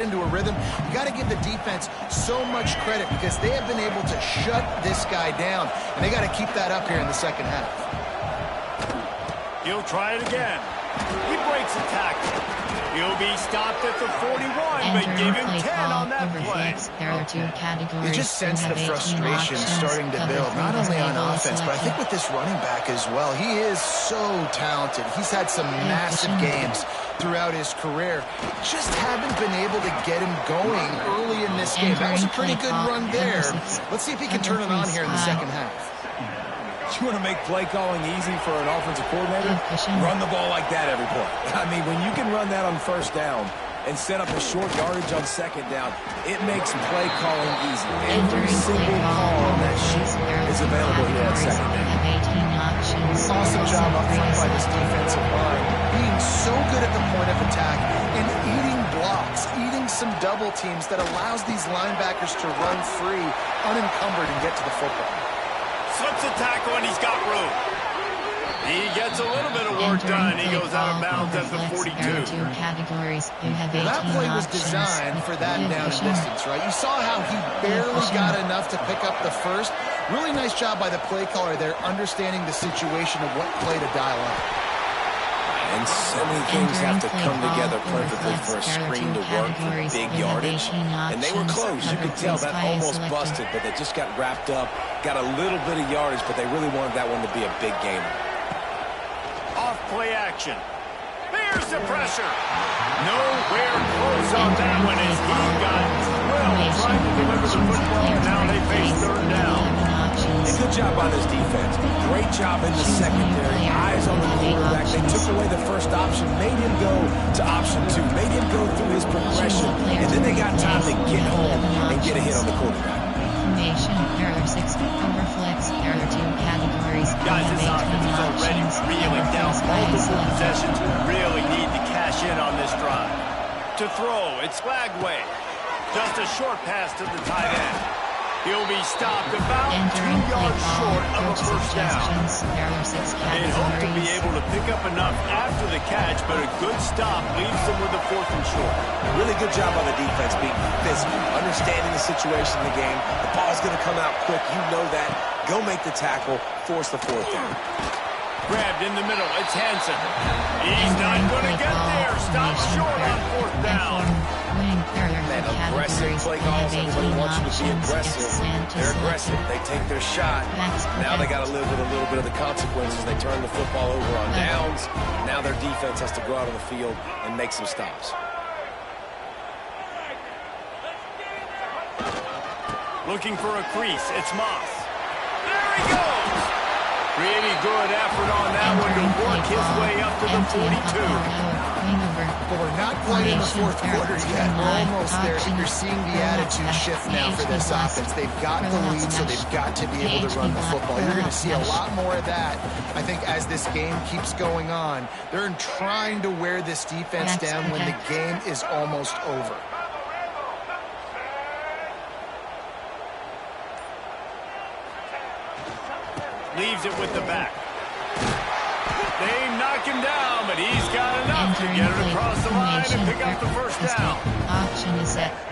into a rhythm. You got to give the defense so much credit because they have been able to shut this guy down, and they got to keep that up here in the second half. He'll try it again. He breaks a tackle. He'll be stopped at the 41, but give him 10 on that play. There are two categories. You just sense the frustration starting to build, not only on offense, but I think with this running back as well. He is so talented. He's had some massive games throughout his career. Just haven't been able to get him going early in this game. That was a pretty good run there. Let's see if he can turn it on here in the second half. You want to make play calling easy for an offensive coordinator? Run the ball like that every play. I mean, when you can run that on first down and set up a short yardage on second down, it makes play calling easy. Every single call on that sheet is available here at second down. Awesome job up front by this defensive line, being so good at the point of attack and eating blocks, eating some double teams that allows these linebackers to run free, unencumbered, and get to the football. Slips a tackle and he's got room. He gets a little bit of work done. He goes out of bounds at the 42. That play was designed for that down and distance, right? You saw how he barely got enough to pick up the first. Really nice job by the play caller there, understanding the situation of what play to dial up. And so many things have to come together perfectly for a screen to work for big yardage. And they were close. You could tell that almost busted, but they just got wrapped up, got a little bit of yardage, but they really wanted that one to be a big gainer. Off play action. There's the pressure. Nowhere close on that one as he got 12 trying to deliver the football, and now they face third down. A good job by this defense. Great job in the secondary. Eyes on the quarterback. They took away the first option, made him go to option 2, made him go through his progression, and then they got time to get home and get a hit on the quarterback. There are 6 overflex. There are 2 categories. Guys, this offense is already reeling down multiple possessions. Really need to cash in on this drive. To throw, it's Lagway. Just a short pass to the tight end. He'll be stopped about 2 yards short of a first down. They hope to be able to pick up enough after the catch, but a good stop leaves them with a 4th and short. Really good job on the defense being physical, understanding the situation in the game. The ball's going to come out quick. You know that. Go make the tackle, force the 4th down. Grabbed in the middle. It's Hansen. He's not going to get there. Stop short on 4th down. Man, aggressive play calls. Everybody wants you to be aggressive. They're aggressive. They take their shot. Now they got to live with a little bit of the consequences. They turn the football over on downs. Now their defense has to go out on the field and make some stops. Looking for a crease. It's Moss. There he goes. Pretty good effort on that one to work his way up to the 42. But we're not quite in the 4th quarter yet. We're almost there. You're seeing the attitude shift now for this offense. They've got the lead, so they've got to be able to run the football. You're going to see a lot more of that, I think, as this game keeps going on. They're trying to wear this defense down when the game is almost over. Leaves it with the back. They knock him down, but he's got enough to get it across the line and pick up the first down.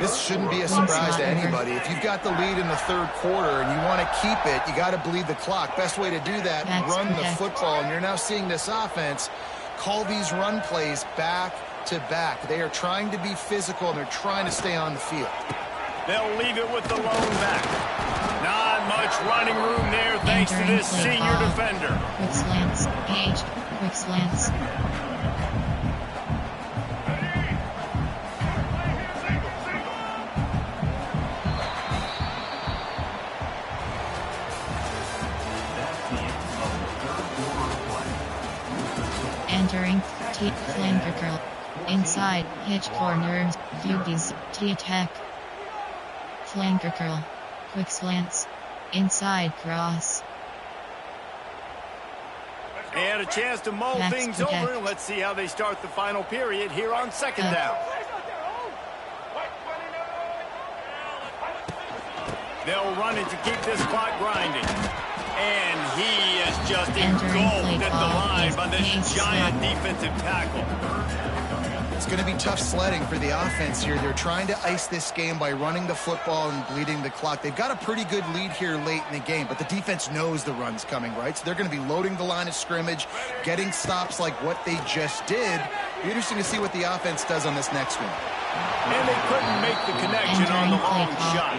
This shouldn't be a surprise to anybody. If you've got the lead in the 3rd quarter and you want to keep it, you got to bleed the clock. Best way to do that, run the football. And you're now seeing this offense call these run plays back to back. They are trying to be physical, and they're trying to stay on the field. They'll leave it with the lone back. Not much running room there thanks to this senior defender. Quick slants, Page. Quick slants. Entering, T. Flanker curl. Inside, hitch corners, Fugies, T-attack. Flanker curl. Quick slants. Inside cross. They had a chance to mull things over. Let's see how they start the final period here on 2nd down. They'll run it to keep this clock grinding. And he is just engulfed at the line by this giant defensive tackle. It's going to be tough sledding for the offense here. They're trying to ice this game by running the football and bleeding the clock. They've got a pretty good lead here late in the game, but the defense knows the run's coming, right? So they're going to be loading the line of scrimmage, getting stops like what they just did. Be interesting to see what the offense does on this next one. And they couldn't make the connection on the long shot.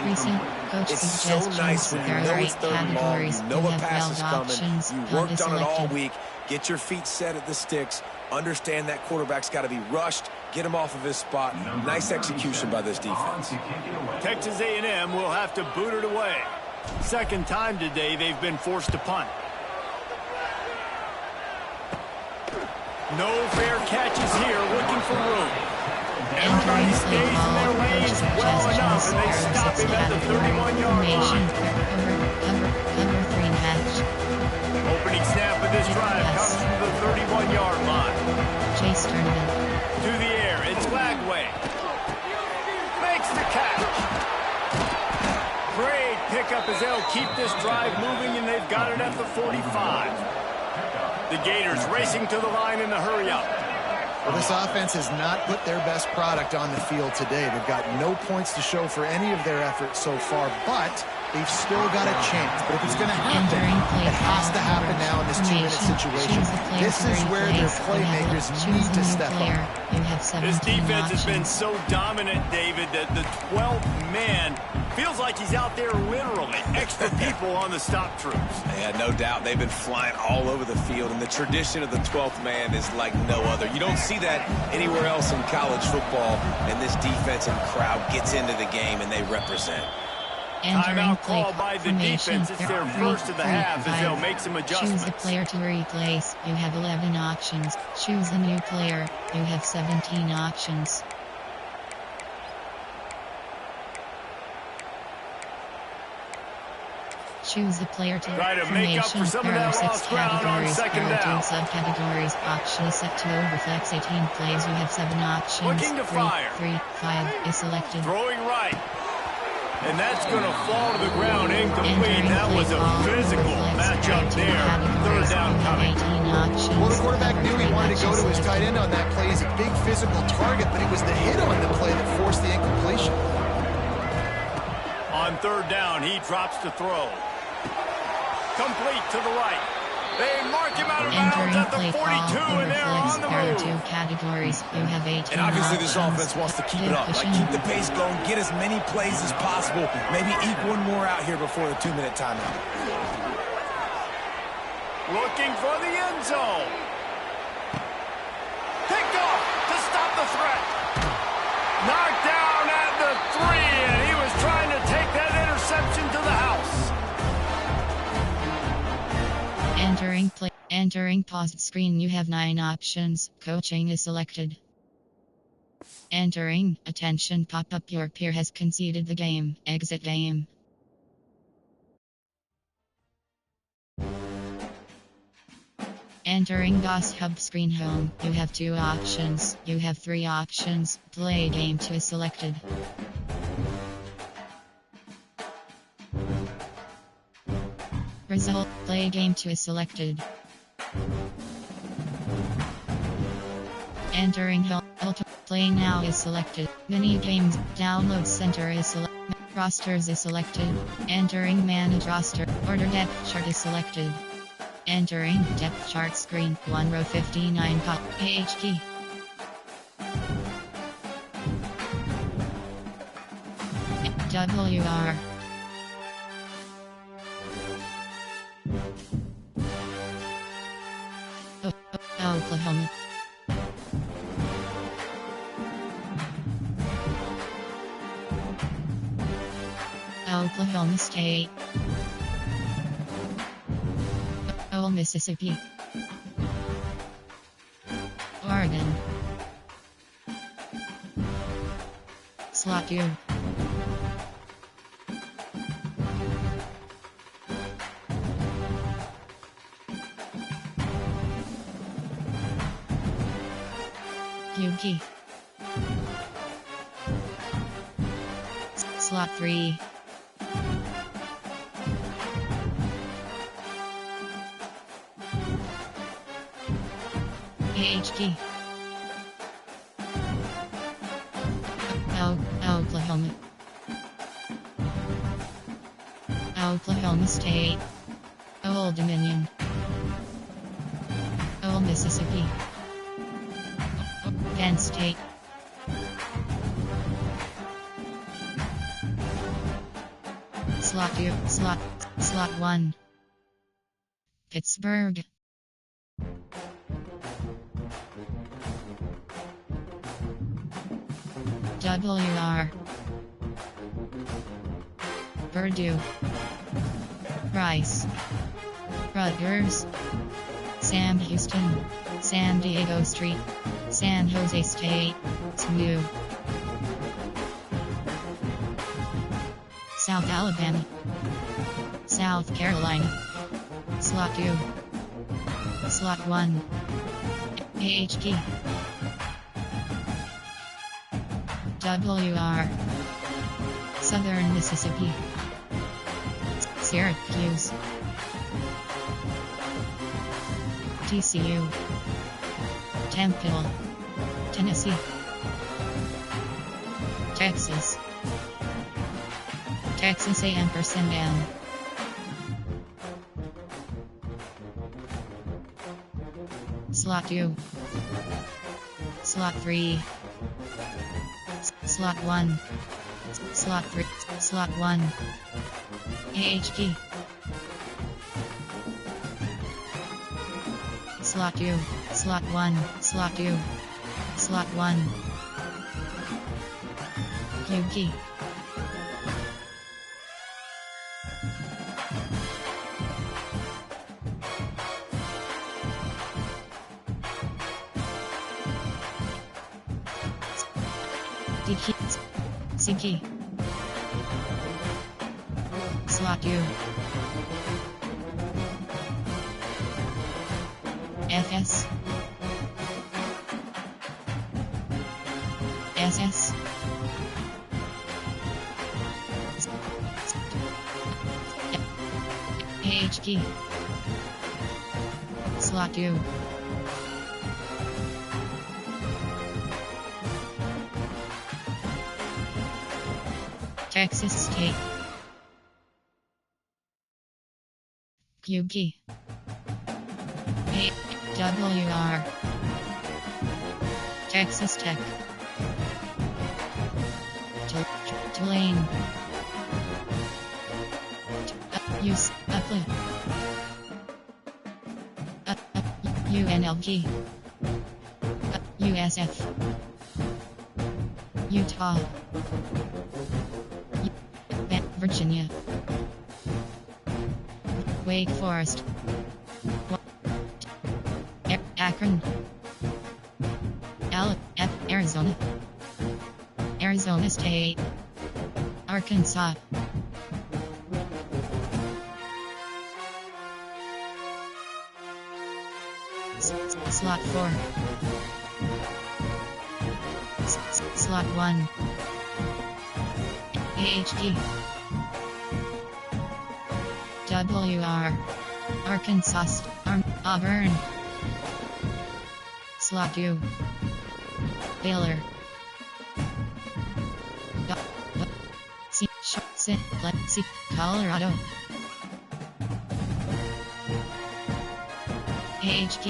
It's so nice when you know it's third and long, you know a pass is coming, you worked on it all week, get your feet set at the sticks, understand that quarterback's got to be rushed, get him off of his spot. Nice execution by this defense. Texas A&M will have to boot it away. Second time today they've been forced to punt. No fair catches here, looking for room. Everybody stays in their lanes well enough, and they stop him at the 31-yard line. Cover 3 match. Opening snap of this drive comes from the 31-yard line. Chase Tournament. To the air, it's Lagway. Makes the catch. Great pickup as they'll keep this drive moving, and they've got it at the 45. The Gators racing to the line in the hurry-up. Well, this offense has not put their best product on the field today. They've got no points to show for any of their efforts so far, but they've still got a chance. But if it's going to happen, it has to happen now in this 2-minute situation. This is where their playmakers need to step up. This defense has been so dominant, David, that the 12th man feels like he's out there literally. Extra people on the stop troops. Yeah, no doubt. They've been flying all over the field, and the tradition of the 12th man is like no other. You don't see that anywhere else in college football, and this defense and crowd gets into the game, and they represent. Timeout call by the defense. It's their first of the half as they'll make some adjustments. Choose a player to replace. You have 11 options. Choose a new player. You have 17 options. Choose the player to make up for some of that lost ground on second down. Subcategories. Option set to overflex 18 plays. You have 7 options. Looking to fire. 3, 5 is selected. Throwing right. And that's going to fall to the ground incomplete. That was a physical matchup there. Third down coming. Well, the quarterback knew he wanted to go to his tight end on that play. He's a big physical target, but it was the hit on the play that forced the incompletion. On third down, he drops to throw. Complete to the right. They mark him out of bounds at the 42, and they're on the move. 2 categories. You have 18 And obviously this options. offense wants to keep it up. Like, keep the pace going, get as many plays as possible, maybe eke one more out here before the 2-minute timeout. Looking for the end zone. Picked off to stop the threat. Knocked down at the 3, and he was trying to take that interception to the house. Entering paused screen. You have 9 options. Coaching is selected. Entering. Attention pop-up. Your peer has conceded the game. Exit game. Entering DOS Hub screen home. You have 2 options. You have 3 options. Play game 2 is selected. Result. Play game 2 is selected. Entering home. Play now is selected. Mini games. Download center is selected. Rosters is selected. Entering manage roster. Order depth chart is selected. Entering depth chart screen. 1 row 59 col. Page key. WR. Oklahoma. Oklahoma State. Mississippi. Oregon. Slot U. Yuki. Slot 3. PhD. Oklahoma. Oklahoma State. Old Dominion. Old Mississippi. Penn State. Slot 2, slot 1. Pittsburgh. WR. Purdue. Rice. Rutgers. Sam Houston. San Diego Street. San Jose State. SMU. South Alabama. South Carolina. Slot 2. Slot 1. AHG. WR. Southern Mississippi. Syracuse. TCU. Temple. Tennessee. Texas. Texas A&M. Slot 2. Slot 3. Slot 1. Slot 3. Slot 1. AHG. Slot 2. Slot 1. Slot 2. Slot 1. Yuki. Diki. Siki. Slot 2. FS. SS. AHG. Slot 2. Texas State. QG. AWR. Texas Tech. Tulane. UNLG. USF. Utah. Virginia. Wake Forest. Akron. Arizona. Arizona State. Arkansas. Slot 4. Slot 1. AHG. WR. Arkansas. Auburn. Slot 2. Baylor. C. Colorado. AHG.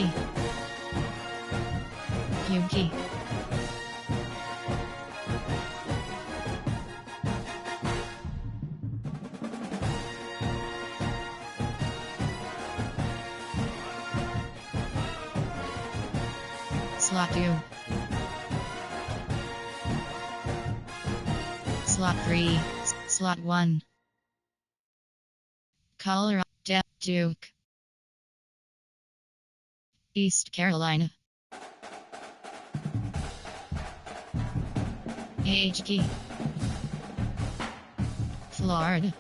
UG. Slot 2. Slot 3. Slot 1. Colorado. Duke. East Carolina. AHG. Florida.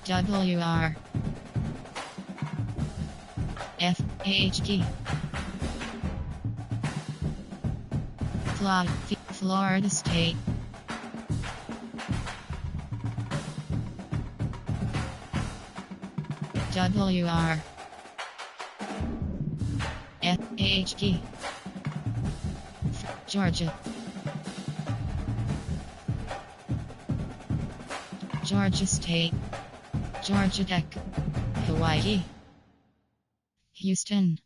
WR. FAHG. Florida State. WR. FAHG. Georgia, Georgia State, Georgia Tech, Hawaii, Houston,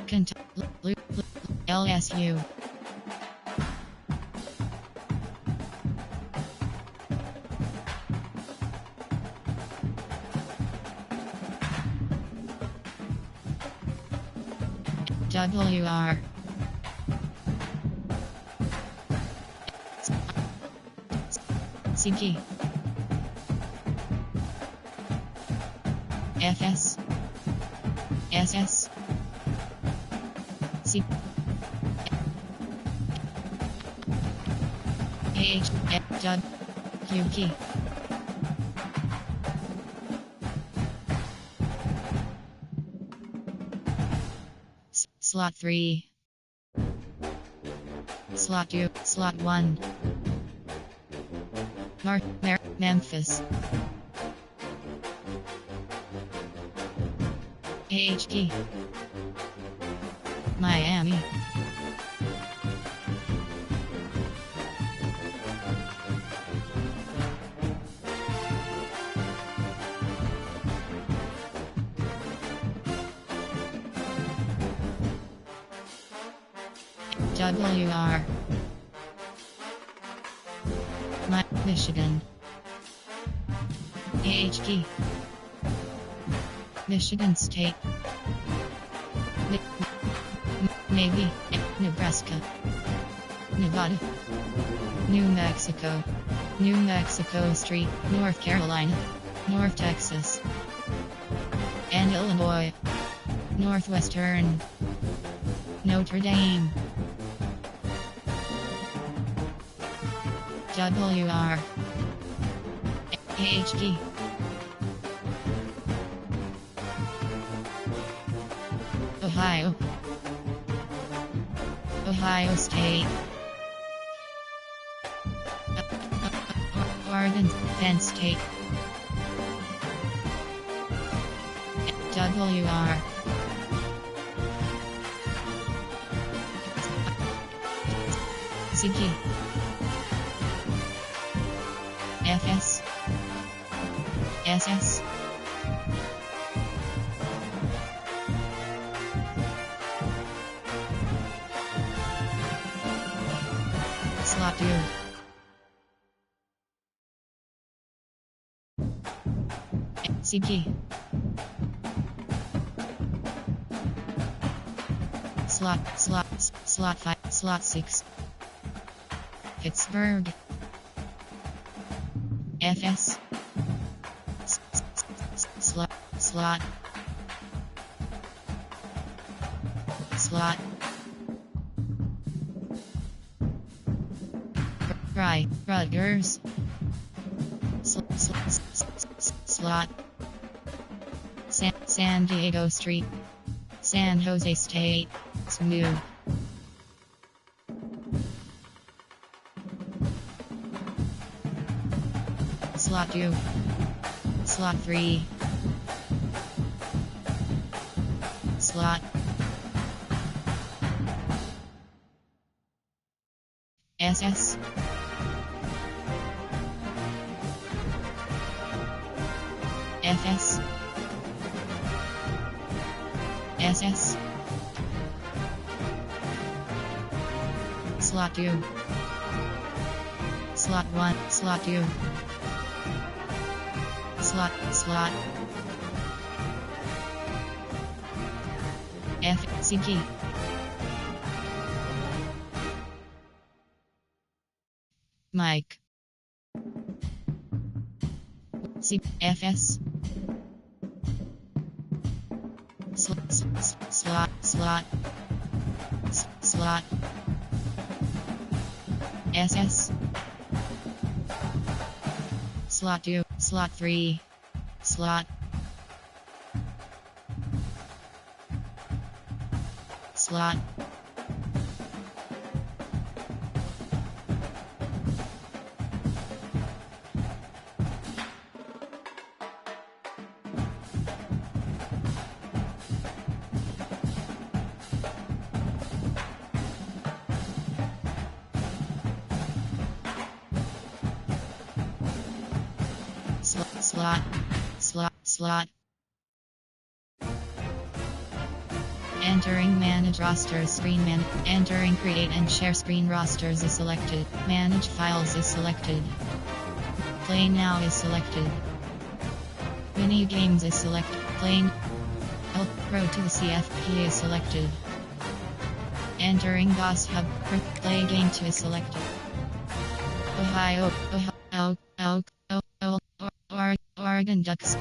Kentucky, LSU, WR, CG, FS, SS, C, H, W, Key. Slot 3, Slot 2, Slot 1, Memphis, AHT, Miami, WR, Michigan, AHT, Michigan State, Navy, Nebraska, Nevada, New Mexico, New Mexico Street, North Carolina, North Texas, and Illinois, Northwestern, Notre Dame, WR, AHT, Ohio, Ohio State, Oregon, Penn State, WR, CG, FS, SS, Slot 2, CG, Slot 5, Slot 6, Pittsburgh, FS, Slot, Rutgers, Slot, San Diego Street, San Jose State, Smooth, Slot 2, Slot 3, Slot, SS, FS, SS, Slot 2, Slot 1, Slot 2, Slot, FCG, Mike, FS, Slot, SS, Slot 2, Slot 3, Slot, slot. Entering manage rosters screen entering create and share screen rosters is selected. Manage files is selected. Play now is selected. Mini games is selected. Playing Pro to the CFP is selected. Entering DOS Hub play game to is selected. Oregon Ducks.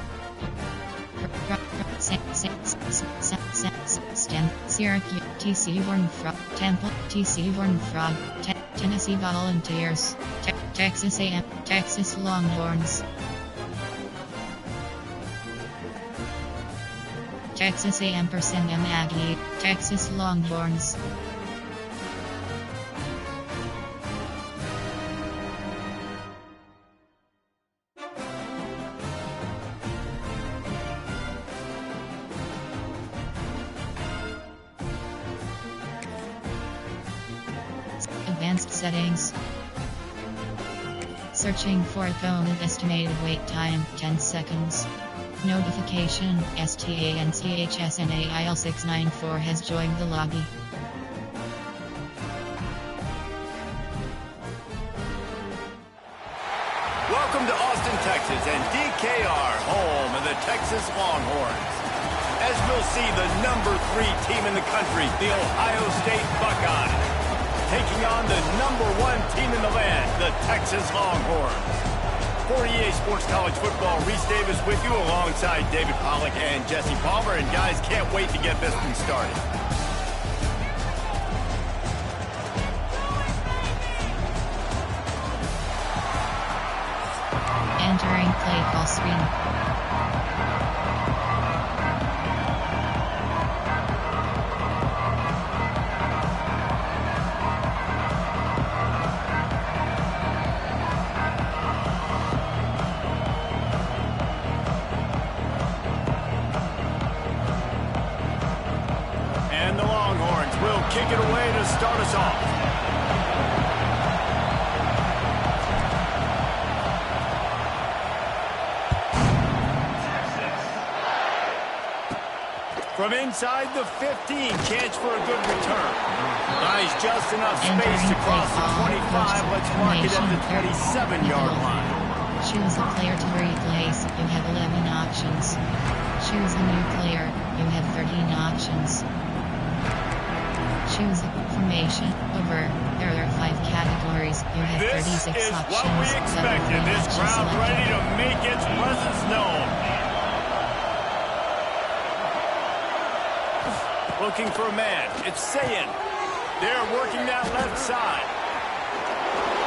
Syracuse, TC Horned Frog, Temple, TC Horned Frog, Tennessee Volunteers, Texas A&M, Texas Longhorns, Texas A&M Aggie, Texas Longhorns. Advanced settings. Searching for opponent estimated wait time 10 seconds. Notification STANCHSNAIL694 has joined the lobby. Welcome to Austin, Texas and DKR, home of the Texas Longhorns. As we'll see, the number 3 team in the country, the Ohio State Buckeyes, taking on the number 1 team in the land, the Texas Longhorns. For EA Sports College Football, Reese Davis with you alongside David Pollack and Jesse Palmer. And guys, can't wait to get this one started. Entering play call screen. Kick it away to start us off. From inside the 15, chance for a good return. Nice, just enough space to cross the 25. Let's mark it at the 27-yard line. Choose a player to replace. You have 11 options. Choose a new player. You have 13 options. Choose formation. Over. There are 5 categories. You have 36 options. This is what we expected. This crowd ready to make its presence known. Looking for a man. It's Sayin. They're working that left side.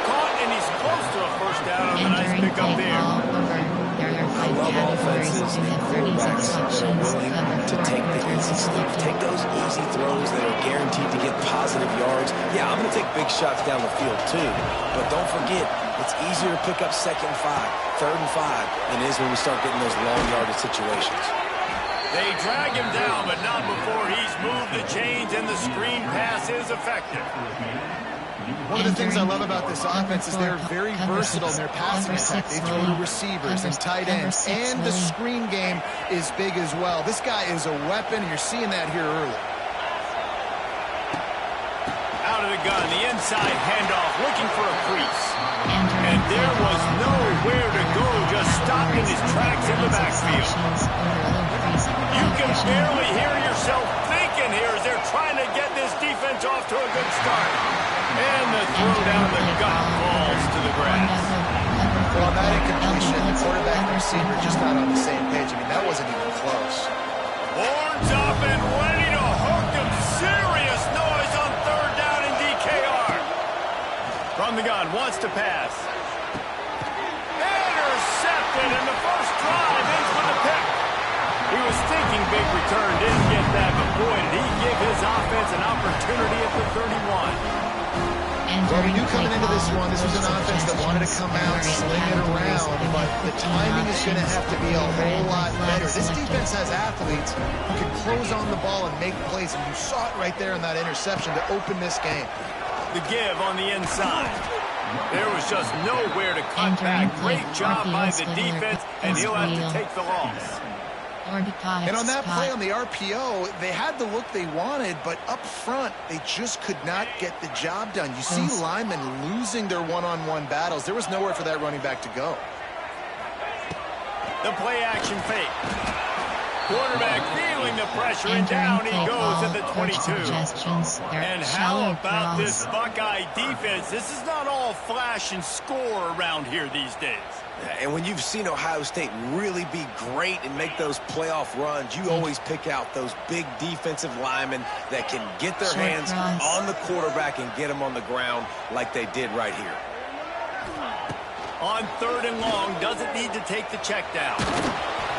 Caught, and he's close to a first down on the nice pickup there. There are 5 categories. You have 36 options. To take the easy stuff. Take those easy throws that are guaranteed to get positive yards. Yeah, I'm going to take big shots down the field too. But don't forget, it's easier to pick up 2nd and 5, 3rd and 5 than it is when we start getting those long yardage situations. They drag him down, but not before he's moved the chains and the screen pass is effective. One of the things I love about this offense is they're very versatile in their passing attack. They throw to receivers and tight ends, and the screen game is big as well. This guy is a weapon, and you're seeing that here early. Out of the gun, the inside handoff, looking for a crease. And there was nowhere to go, just stopped in his tracks in the backfield. You can barely hear yourself thinking here as they're trying to get this defense off to a good start. And the throw down the gut falls to the grass. Well, that incompletion, the quarterback and receiver just not on the same page. I mean, that wasn't even close. Horns up and ready to hook them. Serious noise on 3rd down in DKR. From the gun, wants to pass. Intercepted, and the first drive ends with a pick. He was thinking big return, didn't get that, but boy, did he give his offense an opportunity at the 31. Well, we knew coming into this one, this was an offense that wanted to come out, sling it around, but the timing is going to have to be a whole lot better. This defense has athletes who can close on the ball and make plays, and you saw it right there in that interception to open this game. The give on the inside. There was just nowhere to cut back. Great job by the defense, and he'll have to take the loss. And on that play on the RPO, they had the look they wanted, but up front, they just could not get the job done. You see linemen losing their one-on-one battles. There was nowhere for that running back to go. The play-action fake. Quarterback feeling the pressure, and down he goes at the 22. And how about this Buckeye defense? This is not all flash and score around here these days. And when you've seen Ohio State really be great and make those playoff runs, you always pick out those big defensive linemen that can get their hands on the quarterback and get him on the ground like they did right here. On 3rd and long, doesn't need to take the check down.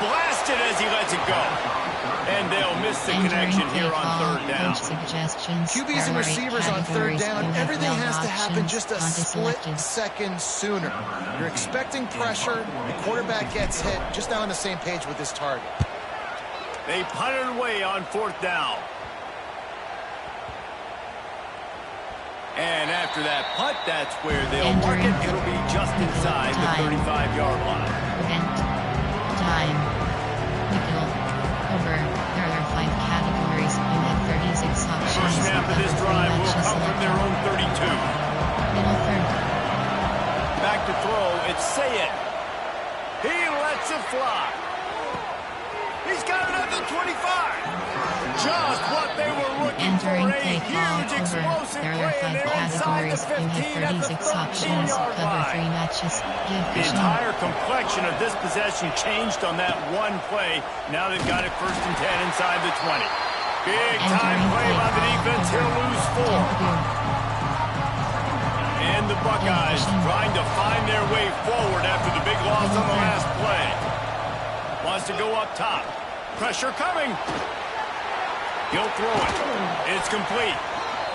Blasted as he lets it go. And they'll miss the connection here on 3rd down. QBs and receivers on 3rd down, everything has to happen just a split second sooner. You're expecting pressure, the quarterback gets hit, just not on the same page with his target. They punted away on 4th down. And after that punt, that's where they'll mark it. It'll be just inside the 35-yard line. Time. Nickel. Over. There are 5 categories. You have 36 options. First snap of this drive will come from their own 32. Middle third. Back to throw. It's Say It. He lets it fly. He's got it at the 25. Just what they were looking for. A huge explosive play, and they're inside the 15 at the 13-yard line. The entire complexion of this possession changed on that one play. Now they've got it 1st and 10 inside the 20. Big time play by the defense. He'll lose 4. And the Buckeyes trying to find their way forward after the big loss on the last play. Wants to go up top. Pressure coming. He'll throw it. It's complete.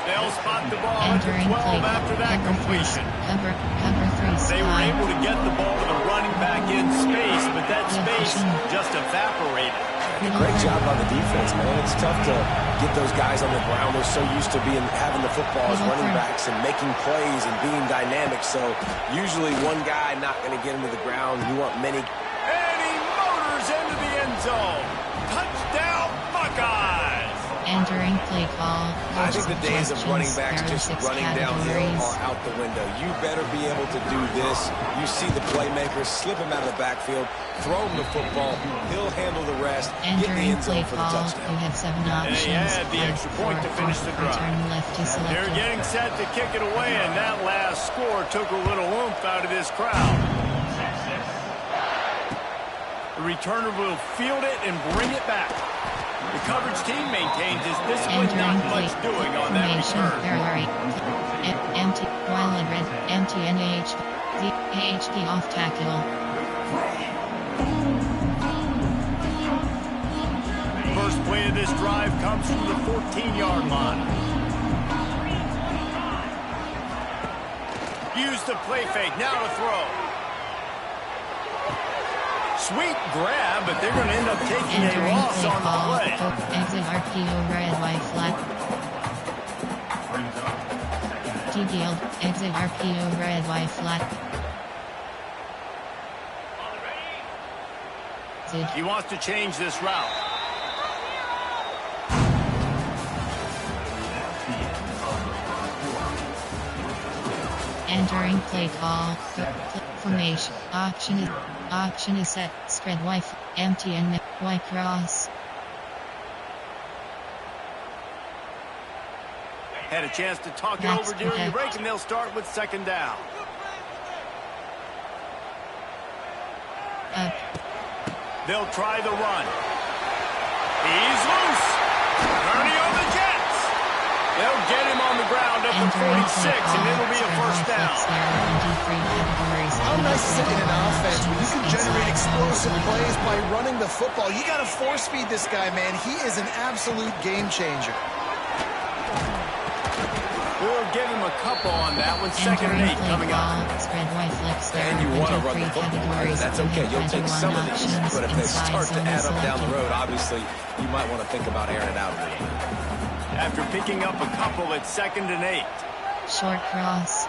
They'll spot the ball at the 12 after that completion. They were able to get the ball to the running back in space, but that space just evaporated. Great job by the defense, man. It's tough to get those guys on the ground. They're so used to having the football as running backs and making plays and being dynamic. So usually one guy not going to get into the ground. You want many. And he motors into the end zone. Touchdown, Buckeyes! Entering play call. I think the days of running backs just running downhill are out the window. You better be able to do this. You see the playmakers, slip him out of the backfield, throw him the football. He'll handle the rest. Get in the end zone for the touchdown. You have 7 options. And he had the extra point to finish the drive. They're getting set to kick it away, and that last score took a little oomph out of this crowd. The returner will field it and bring it back. The coverage team maintains his discipline, not much doing on that return. Empty, while in red, empty NAH, the AHD off tackle. First play of this drive comes from the 14-yard line. Use the play fake, now to throw. Sweet grab, but they're going to end up taking a loss on the play. Exit RPO red Y flat. T-Gield, exit RPO red Y flat. He wants to change this route. Entering play call. Formation. Option is set. Spread Y. Empty and Y cross. Had a chance to talk it over during the break, and they'll start with 2nd down. They'll try the run. He's loose. Ernie on the Jets. They'll get him on the ground at the 46, and it'll be a 1st down. How nice is it in an offense when you can generate explosive plays by running the football? You got to force feed this guy, man. He is an absolute game changer. We'll give him a couple on that one. 2nd and 8 coming up. And you want to run the football. That's okay. You'll take some of these, but if they start to add up down the road, obviously, you might want to think about airing it out a little bit. After picking up a couple at 2nd and 8. Short cross.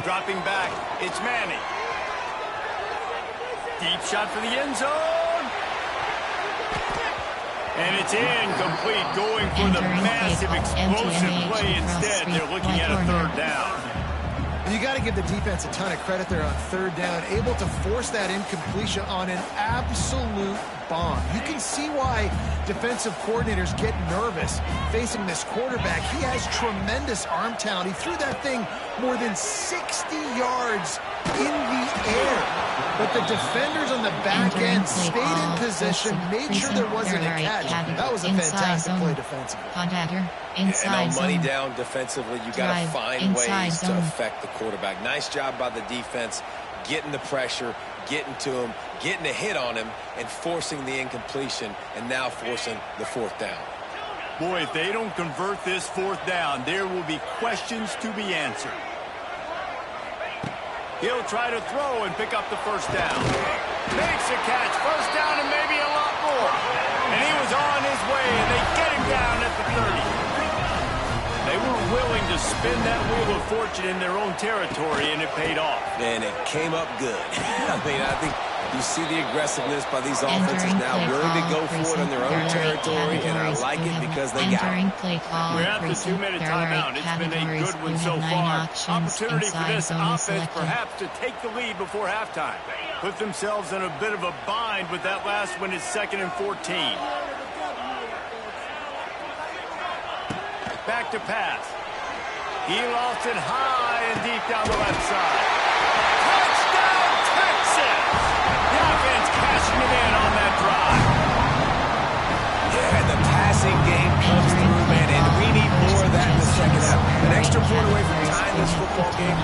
Dropping back, it's Manning. Deep shot for the end zone. And it's incomplete, going for the massive explosive play instead. They're looking at a third down. You got to give the defense a ton of credit there on third down, able to force that incompletion on an absolute bomb. You can see why defensive coordinators get nervous facing this quarterback. He has tremendous arm talent. He threw that thing more than 60 yards in the air. But the defenders on the back end stayed in position, made sure there wasn't a catch. That was a fantastic play defensively. And on money down defensively, you got to find ways to affect the quarterback. Nice job by the defense, getting the pressure, getting to him, getting a hit on him, and forcing the incompletion, and now forcing the fourth down. Boy, if they don't convert this fourth down, there will be questions to be answered. He'll try to throw and pick up the first down. Makes a catch, first down and maybe a lot more. And he was on his way, and they get him down at the 30. They were willing to spin that wheel of fortune in their own territory, and it paid off. And it came up good. I mean, I think you see the aggressiveness by these offenses now, willing to go for it in their own territory, and I like it because they got it. We're at the 2-minute timeout. It's been a good one so far. Opportunity for this offense perhaps to take the lead before halftime. Put themselves in a bit of a bind with that last one is 2nd and 14. Back to pass. He lost it high and deep down the left side. Touchdown, Texas! The offense cashing it in on that drive. Yeah, the passing game comes through, man, and we need more of that in the second half. An extra point away from tying this football game.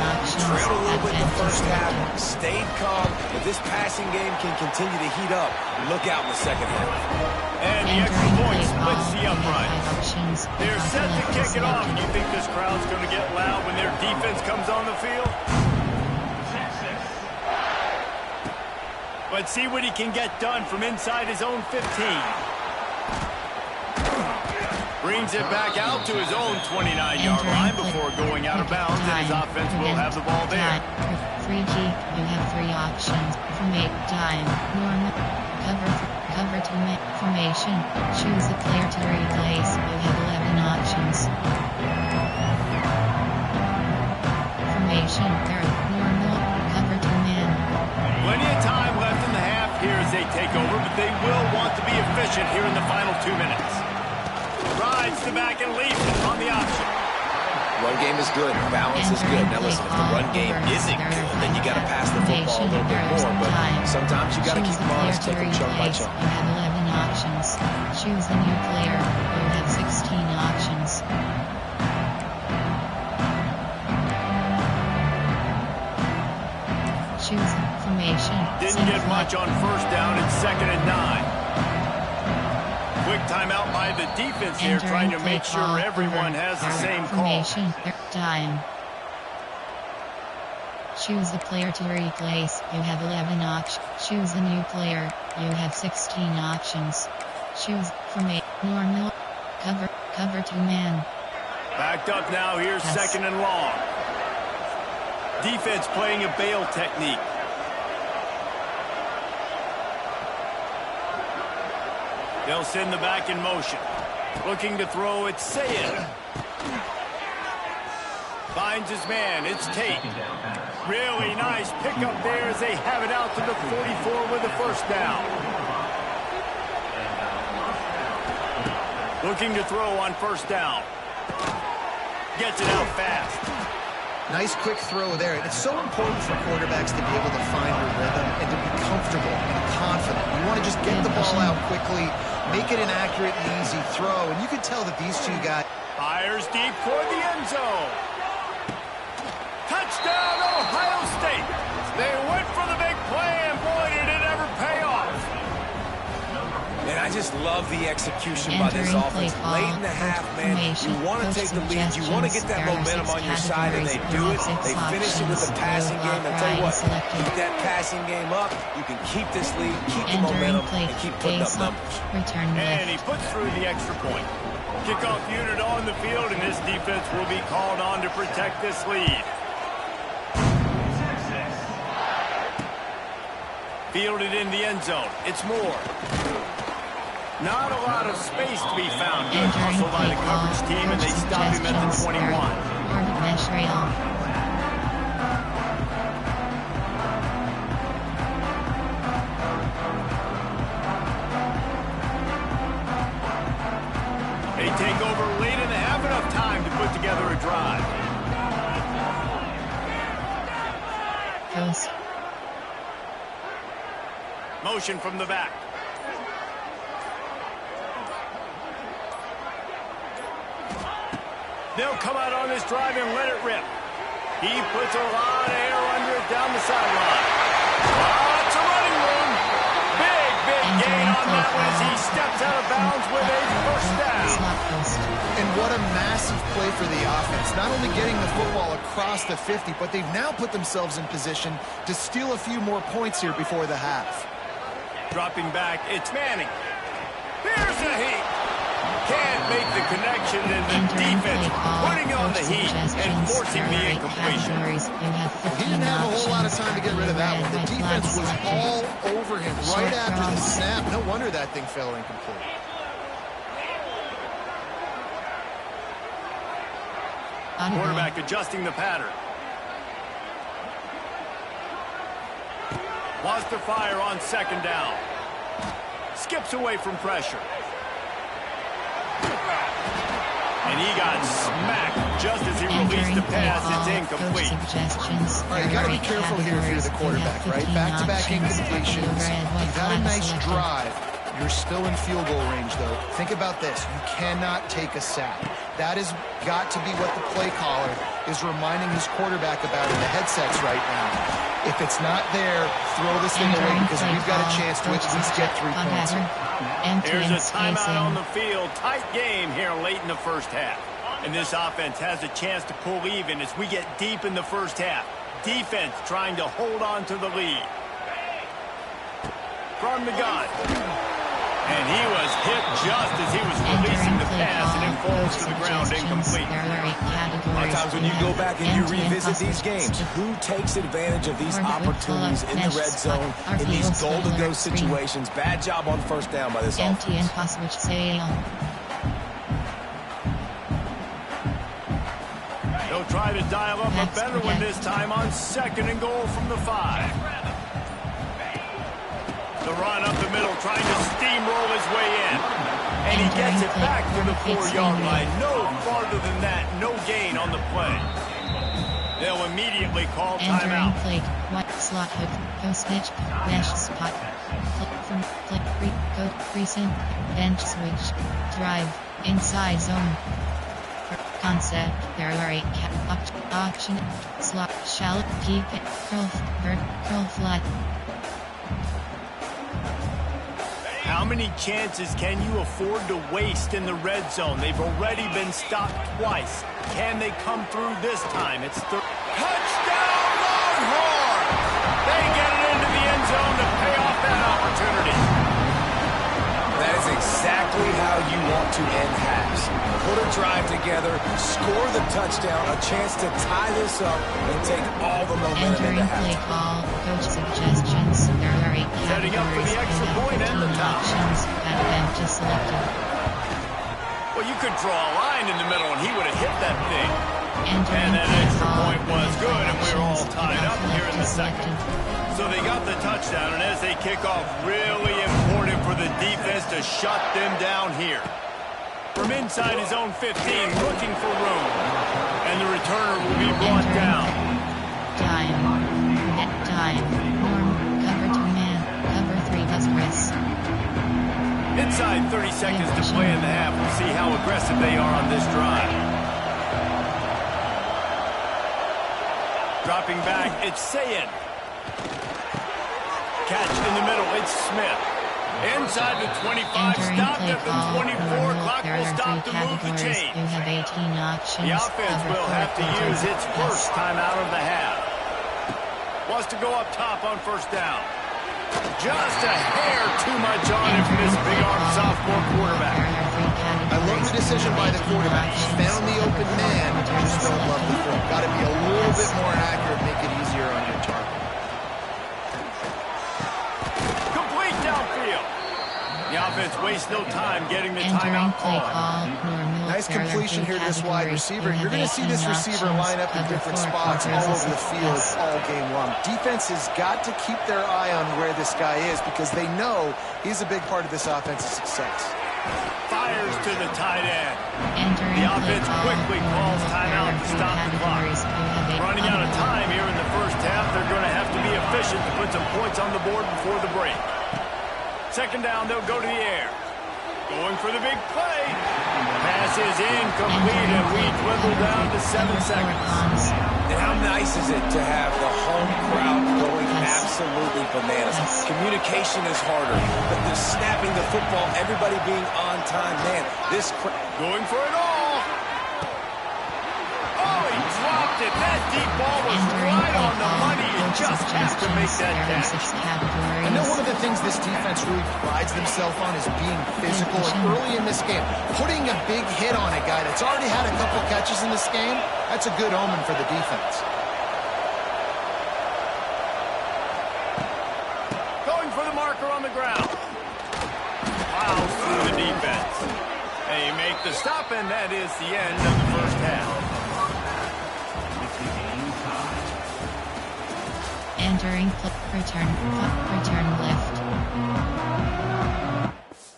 Trailed a little bit in the first half, stayed calm. If this passing game can continue to heat up, look out in the second half. And the extra point splits the uprights. They're set to kick it off. You think this crowd's going to get loud when their defense comes on the field? Let's see what he can get done from inside his own 15. Brings it back out to his own 29-yard line before going out of bounds, and his offense will have the ball there. 3G, you have 3 options. Formate, time, normal, cover to make formation. Choose the player to replace. You have 11 options. Formation, normal, cover to man. Plenty of time left in the half here as they take over, but they will want to be efficient here in the final 2 minutes. Rides the back and leaps on the option. Run game is good. Balance is good. Now listen, if the run game isn't good, then you got to pass the football a little bit more. But sometimes you got to keep them honest, take them chunk by chunk. You have 11 options. Choose the new player. You have 16 options. Choose formation. Didn't get much on first down. It's 2nd and 9. Quick timeout by the defense here, trying to make sure everyone has the same call. Time. Choose the player to replace. You have 11 options. Choose the new player. You have 16 options. Choose formate, normal, cover to man. Backed up now. Here's 2nd and long. Defense playing a bail technique. They'll send the back in motion. Looking to throw, it's Sayed. Finds his man, it's Tate. Really nice pickup there as they have it out to the 44 with the first down. Looking to throw on first down. Gets it out fast. Nice quick throw there. It's so important for quarterbacks to be able to find a rhythm and to be comfortable and confident. You want to just get the ball out quickly, make it an accurate and easy throw, and you can tell that these two guys... Fires deep toward the end zone. Touchdown, Ohio State. They went for the big play, and boy, did it ever pay off. And I just love the execution by this offense. Late in the half, man, you want to take the lead. You want to get that momentum on your side, and they do it. They finish it with the passing game. I'll tell you what, keep that passing game up. You can keep this lead, keep the momentum, and keep putting up numbers. And he puts through the extra point. Kickoff unit on the field, and this defense will be called on to protect this lead. Fielded in the end zone. It's Moore. Not a lot of space to be found. Good hustle by the coverage team, and they stop him at the 21. They take over late and they have enough time to put together a drive. Post. Motion from the back. They'll come out on this drive and let it rip. He puts a lot of air under it down the sideline. Lots of running room. Big gain on that one as he steps out of bounds with a first down. And what a massive play for the offense. Not only getting the football across the 50, but they've now put themselves in position to steal a few more points here before the half. Dropping back, it's Manning. Here's the heat. Can't make the connection, and the defense putting on the heat and forcing the incompletion. He didn't have a whole lot of time to get rid of that one. The defense was all over him right after the snap. No wonder that thing fell incomplete. Quarterback adjusting the pattern. Wants to fire on second down. Skips away from pressure. And he got smacked just as he released the pass. It's incomplete. All right, you got to be careful here if you're the quarterback, right? Back-to-back incompletions. You've had a nice drive. You're still in field goal range, though. Think about this. You cannot take a sack. That has got to be what the play caller is reminding his quarterback about in the headsets right now. If it's not there, throw this thing away because we've got a chance to at least get 3 points. Here's a timeout on the field. Tight game here late in the first half. And this offense has a chance to pull even as we get deep in the first half. Defense trying to hold on to the lead. From the gun. And he was hit just as he was releasing the pass, and it falls to the ground incomplete. A lot of times when you go back and you revisit these games, who takes advantage of these opportunities in the red zone, in these goal-to-go situations? Bad job on first down by this offense. They'll try to dial up a better one this time on second and goal from the 5. The run up the middle, trying to steamroll his way in. And he gets it back to the 4-yard line. No farther than that, no gain on the play. They'll immediately call timeout. Plate, white slot hook, post pitch, mesh spot, flip from flip, code, recent, bench switch, drive, inside zone. Concept, there are 8 option, slot, shallow, keep it, curl flat. How many chances can you afford to waste in the red zone? They've already been stopped twice. Can they come through this time? It's the touchdown Longhorn! They get it into the end zone to pay off that opportunity. That is exactly how you want to end halves. Put a drive together, score the touchdown, a chance to tie this up, and take all the momentum into half. Entering play call, coach suggestions. There are 8 categories. Setting up for the extra point and the top. Options, bench is selected. Well, you could draw a line in the middle and he would have hit that thing. Entering And that play extra call, point was good, and we're all options, tied up here in the second. So they got the touchdown, and as they kick off, really important for the defense to shut them down here. From inside his own 15, looking for room. And the returner will be brought down. Time. Norm. Cover 2 man. Cover 3 Chris. Inside 30 seconds to play in the half. We'll see how aggressive they are on this drive. Dropping back, it's Sayin. Catch in the middle, it's Smith. Inside the 25, stopped at the 24. Clock will stop to move the chains. You have 18 options. The offense will have to use its first time out of the half. Wants to go up top on first down. Just a hair too much on him from this big-armed sophomore quarterback. I love the decision by the quarterback. He found the open man. Just don't love the throw. Got to be a little bit more accurate, make it easier on your target. offense wastes no time getting the Entering timeout play call. call. Normal Nice completion here to this wide receiver. You're going to see this receiver line up in different spots all over the field all game long. Defense has got to keep their eye on where this guy is because they know he's a big part of this offense's success. Fires to the tight end. Entering The offense quickly calls timeout to stop the clock. Running out of time here in the first half, they're going to have to be efficient to put some points on the board before the break. Second down, they'll go to the air. Going for the big play. Pass is incomplete, and we dwindle down to 7 seconds. And how nice is it to have the home crowd going absolutely bananas? Communication is harder, but the snapping the football, everybody being on time, man, this going for it all. Oh, he dropped it. That deep ball was right on the money. You just have to make that catch. I know one of the things this defense really prides themselves on is being physical, and early in this game, putting a big hit on a guy that's already had a couple catches in this game, that's a good omen for the defense. Going for the marker on the ground. Plows through the defense. They make the stop, and that is the end of the first half. Entering return left.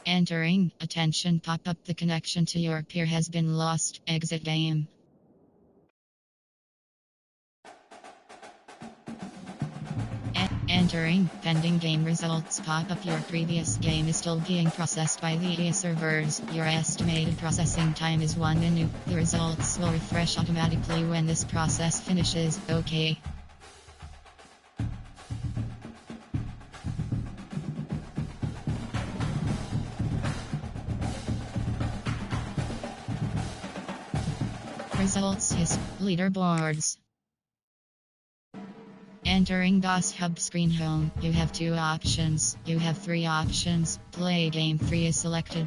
Entering, attention, pop up, the connection to your peer has been lost, exit game. Entering, pending game results pop up, your previous game is still being processed by the EA servers. Your estimated processing time is 1 minute. The results will refresh automatically when this process finishes. Okay. Results is leaderboards. Entering DOS Hub screen home, you have 2 options. You have 3 options. Play game 3 is selected.